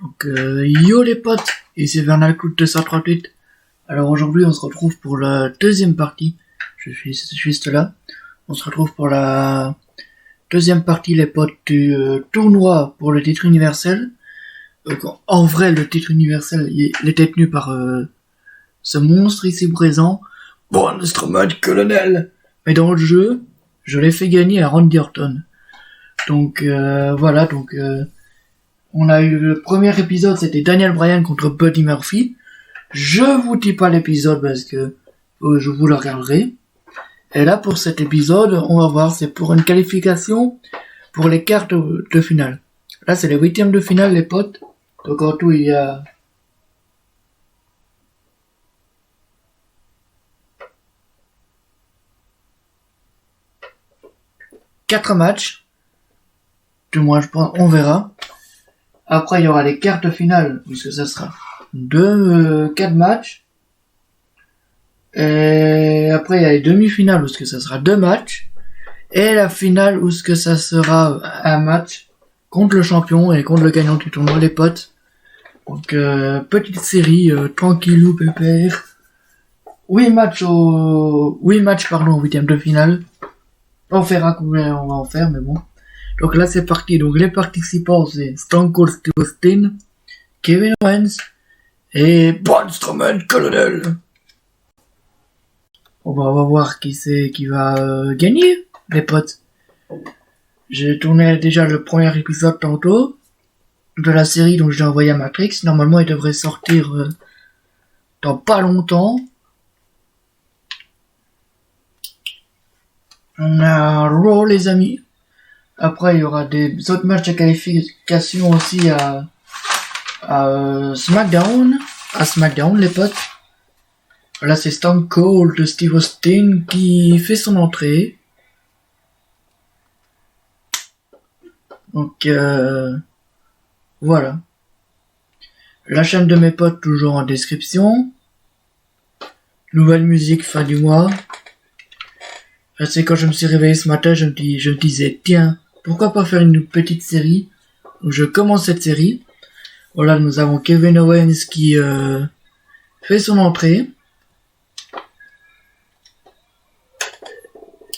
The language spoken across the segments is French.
Donc yo les potes, ici Vernal Cloud 238. Alors aujourd'hui on se retrouve pour la deuxième partie. Je suis juste là. On se retrouve pour la deuxième partie les potes du tournoi pour le titre universel. En vrai le titre universel il est détenu par ce monstre ici présent, Braun Strowman Colonel. Mais dans le jeu, je l'ai fait gagner à Randy Orton. Donc voilà, on a eu le premier épisode, c'était Daniel Bryan contre Buddy Murphy. Je vous dis pas l'épisode parce que je vous le regarderai. Et là pour cet épisode, on va voir, c'est pour une qualification pour les quarts de finale. Là c'est les huitièmes de finale les potes. Donc en tout il y a 4 matchs. Du moins je pense, on verra. Après il y aura les quarts de finale, puisque ça sera 4 matchs. Et après il y a les demi-finales, où ce que ça sera 2 matchs. Et la finale, où ce que ça sera un match contre le champion et contre le gagnant du tournoi, les potes. Donc petite série, tranquillou, pépère. 8 matchs en huitième de finale. On verra combien on va en faire, mais bon. Donc là c'est parti. Donc les participants c'est Stone Cold Steve Austin, Kevin Owens et Braun Strowman Colonel. On va voir qui c'est qui va gagner, les potes. J'ai tourné déjà le premier épisode tantôt de la série, donc je l'ai envoyé à Matrix. Normalement il devrait sortir dans pas longtemps. On a Raw les amis. Après il y aura des autres matchs de qualification aussi à SmackDown. À SmackDown les potes. Là c'est Stone Cold de Steve Austin qui fait son entrée. Donc voilà. La chaîne de mes potes toujours en description. Nouvelle musique fin du mois. C'est quand je me suis réveillé ce matin, je me disais tiens, pourquoi pas faire une petite série. Donc je commence cette série. Voilà, nous avons Kevin Owens qui fait son entrée.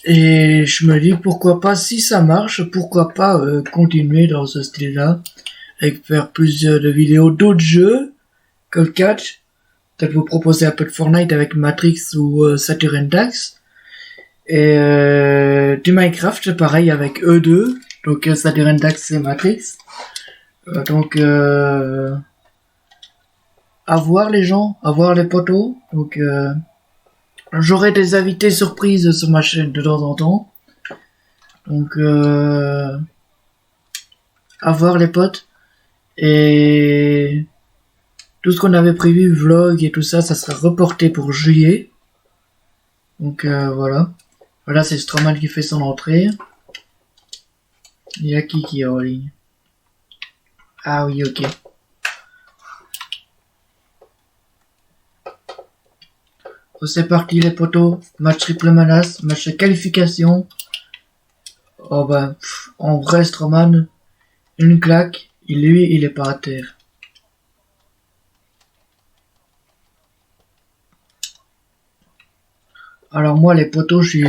Et je me dis pourquoi pas, si ça marche, pourquoi pas continuer dans ce style-là, avec faire plus de vidéos d'autres jeux que le catch. Peut-être vous proposer un peu de Fortnite avec Matrix ou Saturn Dax. Et du Minecraft, c'est pareil avec eux deux. Donc Saturn Dax et Matrix. Donc à voir les gens, à voir les potos. Donc j'aurai des invités surprises sur ma chaîne de temps en temps. Donc à voir les potes. Et tout ce qu'on avait prévu, vlog et tout ça, ça sera reporté pour juillet. Donc voilà. Voilà, c'est Strowman qui fait son entrée. Il y a qui est en ligne? Ah oui, ok. Oh, c'est parti les potos. Match triple menace, match de qualification. Oh ben, en vrai Strowman, une claque. Lui, il est pas à terre. Alors moi les potos, je suis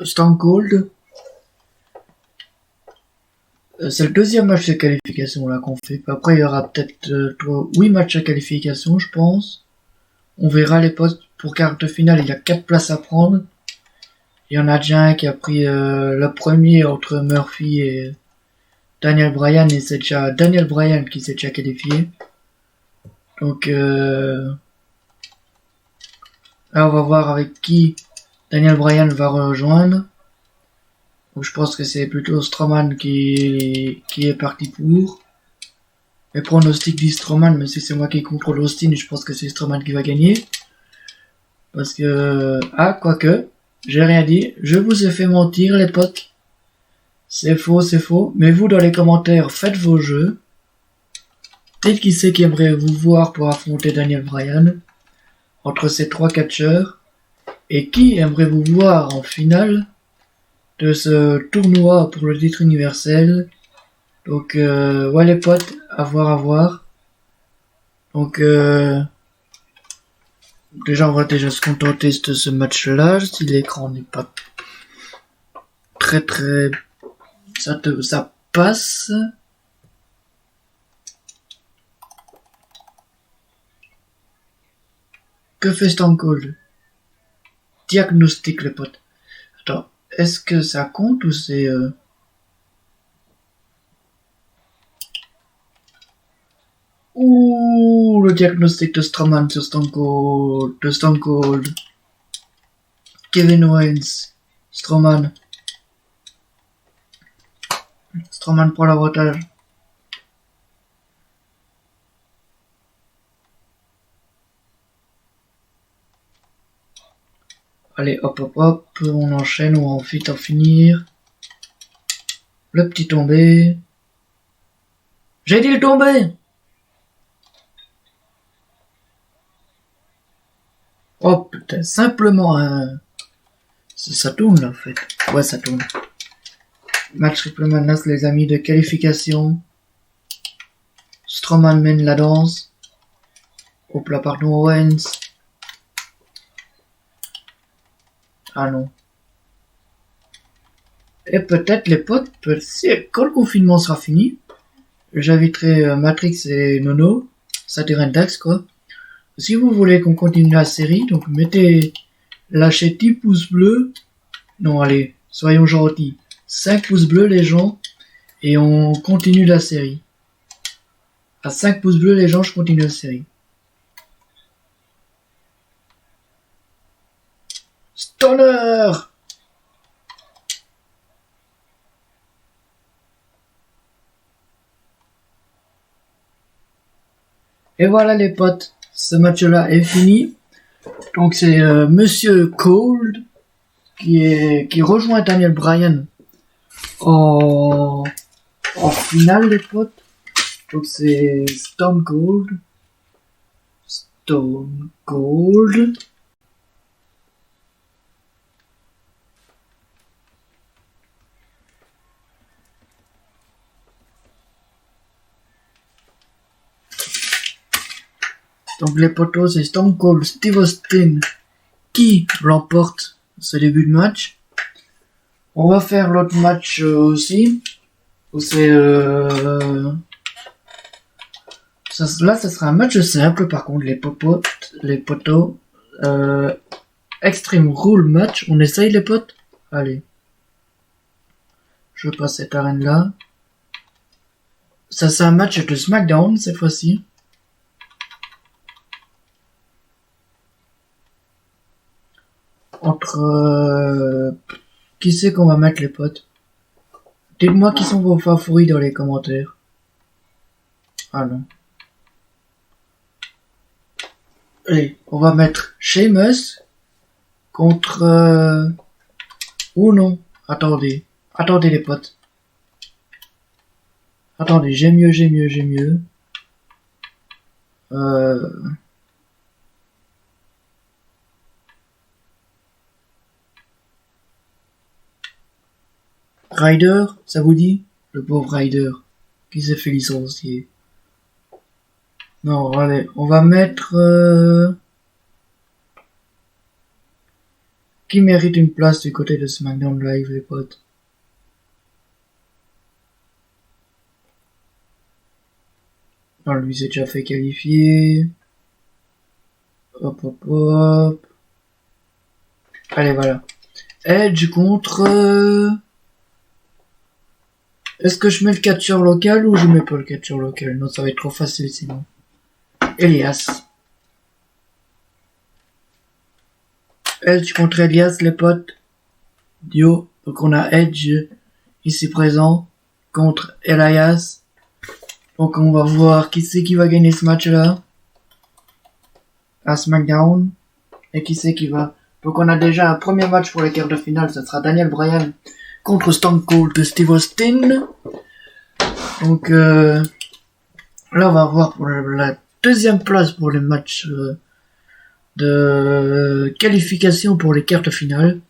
Stone Cold. C'est le deuxième match de qualification là qu'on fait. Après il y aura peut-être 8 matchs de qualification je pense. On verra les potes. Pour quart de finale il y a 4 places à prendre. Il y en a déjà un qui a pris le premier entre Murphy et Daniel Bryan. Et c'est déjà Daniel Bryan qui s'est déjà qualifié. Donc là, on va voir avec qui Daniel Bryan va rejoindre. Donc, je pense que c'est plutôt Strowman qui est parti pour. Mais pronostic dit Strowman, mais si c'est moi qui contrôle Austin, je pense que c'est Strowman qui va gagner. Parce que... Ah, quoique, j'ai rien dit. Je vous ai fait mentir, les potes. C'est faux. Mais vous, dans les commentaires, faites vos jeux. Dites qui c'est qui aimerait vous voir pour affronter Daniel Bryan. Entre ces 3 catcheurs. Et qui aimerait-vous voir en finale de ce tournoi pour le titre universel Donc, ouais les potes, à voir. Donc, déjà on va déjà se contenter de ce match-là, si l'écran n'est pas très... Ça passe. Que fait Stone Cold? Diagnostic les potes. Attends, est-ce que ça compte ou c'est... Ouh, le diagnostic de Strowman sur Stone Cold. De Stone Cold. Kevin Owens. Strowman. Strowman prend l'avantage. Allez, hop, on enchaîne, on va vite en finir. Le petit tombé. J'ai dit le tombé! Oh putain, simplement un... Ça tourne là en fait. Ouais, ça tourne. Match triple menace, les amis, de qualification. Strowman mène la danse. Hop là, pardon, Owens. Ah non. Et peut-être les potes, quand le confinement sera fini, j'inviterai Matrix et Nono, Saturn Dax quoi. Si vous voulez qu'on continue la série, donc lâchez 10 pouces bleus. Non, allez, soyons gentils. 5 pouces bleus les gens, et on continue la série. À 5 pouces bleus les gens, je continue la série. Stoner! Et voilà les potes, ce match-là est fini. Donc c'est Monsieur Cold qui rejoint Daniel Bryan en finale les potes. Donc c'est Stone Cold. Donc les potos, c'est Stone Cold Steve Austin qui remporte ce début de match. On va faire l'autre match aussi. C'est là, ça sera un match simple. Par contre, les potos, Extreme Rule match. On essaye les potes. Allez, je passe cette arène là. Ça c'est un match de SmackDown cette fois-ci. Entre qui c'est qu'on va mettre les potes? Dites-moi qui sont vos favoris dans les commentaires. Ah non. Allez, on va mettre Sheamus contre... ou non. Attendez les potes. Attendez, j'ai mieux. Ryder, ça vous dit? Le pauvre Ryder, qui s'est fait licencier. Non, allez, on va mettre... qui mérite une place du côté de SmackDown Live, les potes? Non, lui s'est déjà fait qualifier. Hop. Allez, voilà. Edge contre... Est-ce que je mets le catcheur local ou je mets pas le catcheur local? Non, ça va être trop facile sinon. Elias. Edge contre Elias, les potes. Dio. Donc on a Edge ici présent contre Elias. Donc on va voir qui c'est qui va gagner ce match-là. À SmackDown. Et qui c'est qui va... Donc on a déjà un premier match pour les quarts de finale. Ça sera Daniel Bryan contre Stone Cold de Steve Austin. Donc là on va voir pour la deuxième place pour les matchs de qualification pour les quarts de finale.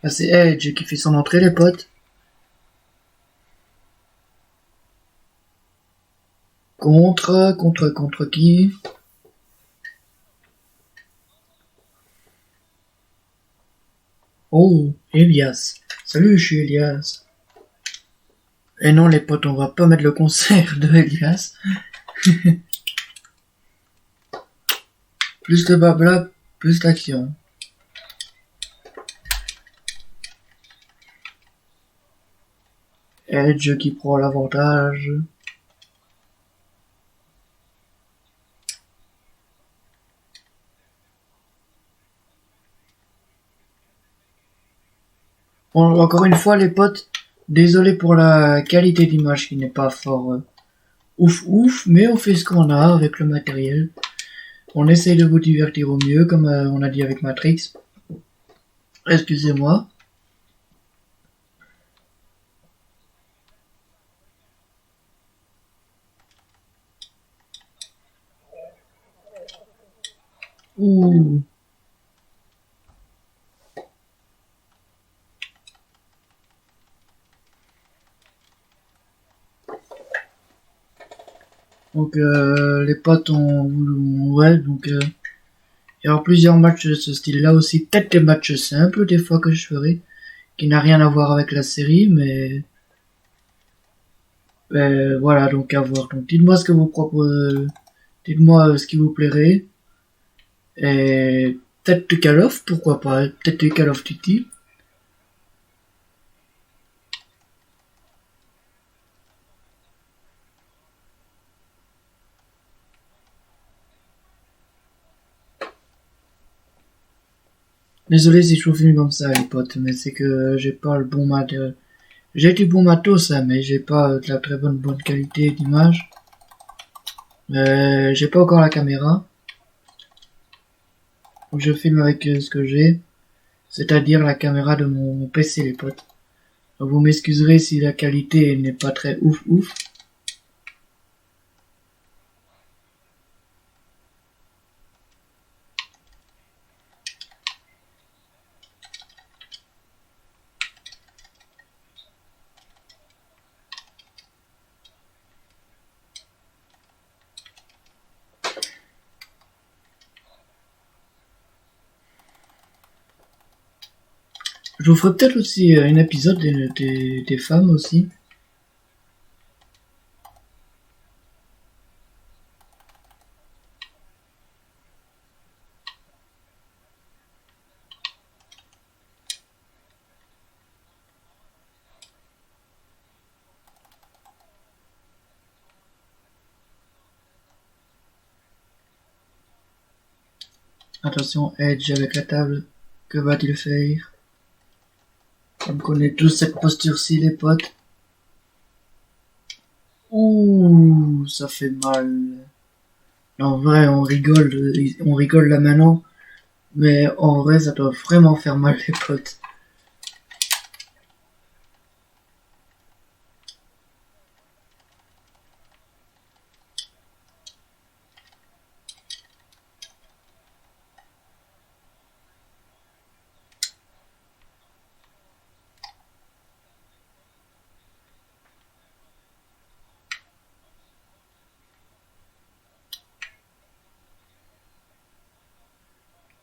Là, c'est Edge qui fait son entrée, les potes. Contre qui? Oh, Elias. Salut, je suis Elias. Et non, les potes, on va pas mettre le concert de Elias. Plus de blabla, plus d'action. Edge qui prend l'avantage. Bon, encore une fois, les potes, désolé pour la qualité d'image qui n'est pas fort ouf, mais on fait ce qu'on a avec le matériel. On essaye de vous divertir au mieux, comme on a dit avec Matrix. Excusez-moi. Ouh. Donc les potes ouais, donc il y aura plusieurs matchs de ce style-là aussi, peut-être des matchs simples des fois que je ferai, qui n'a rien à voir avec la série, mais voilà, donc à voir. Donc dites-moi ce que vous proposez, dites-moi ce qui vous plairait, et peut-être du Call of, pourquoi pas, peut-être du Call of Duty. Désolé si je vous filme comme ça, les potes, mais c'est que j'ai pas le bon matériel. J'ai du bon matos, ça, mais j'ai pas de la très bonne qualité d'image. J'ai pas encore la caméra. Donc je filme avec ce que j'ai, c'est-à-dire la caméra de mon PC, les potes. Donc vous m'excuserez si la qualité n'est pas très ouf. Je vous ferai peut-être aussi un épisode des femmes aussi. Attention, Edge avec la table. Que va-t-il faire? On connaît tous cette posture-ci, les potes. Ouh, ça fait mal. En vrai, on rigole là maintenant. Mais en vrai, ça doit vraiment faire mal, les potes.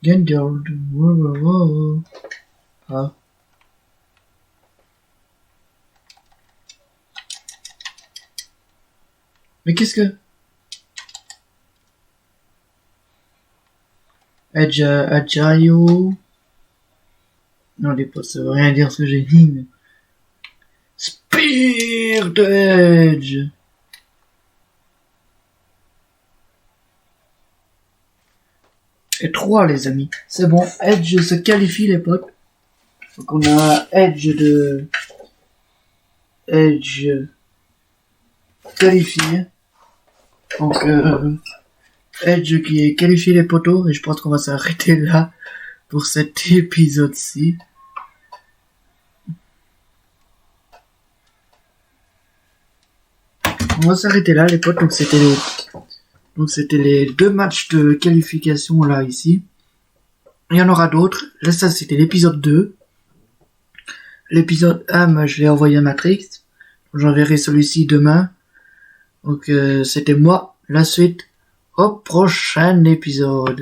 Gandalf, wow. Ah. Mais qu'est-ce que... Ajayo... Non, les potes, ça veut rien dire ce que j'ai dit, mais... Spear de Edge! Et 3, les amis. C'est bon, Edge se qualifie, les potes. Donc on a Edge qualifié. Donc Edge qui est qualifié, les potos. Et je pense qu'on va s'arrêter là pour cet épisode-ci. On va s'arrêter là, les potes. Donc c'était les 2 matchs de qualification là ici. Il y en aura d'autres. Là, ça c'était l'épisode 2. l'épisode 1, moi, je l'ai envoyé à Matrix. J'enverrai celui-ci demain. Donc c'était moi. La suite au prochain épisode.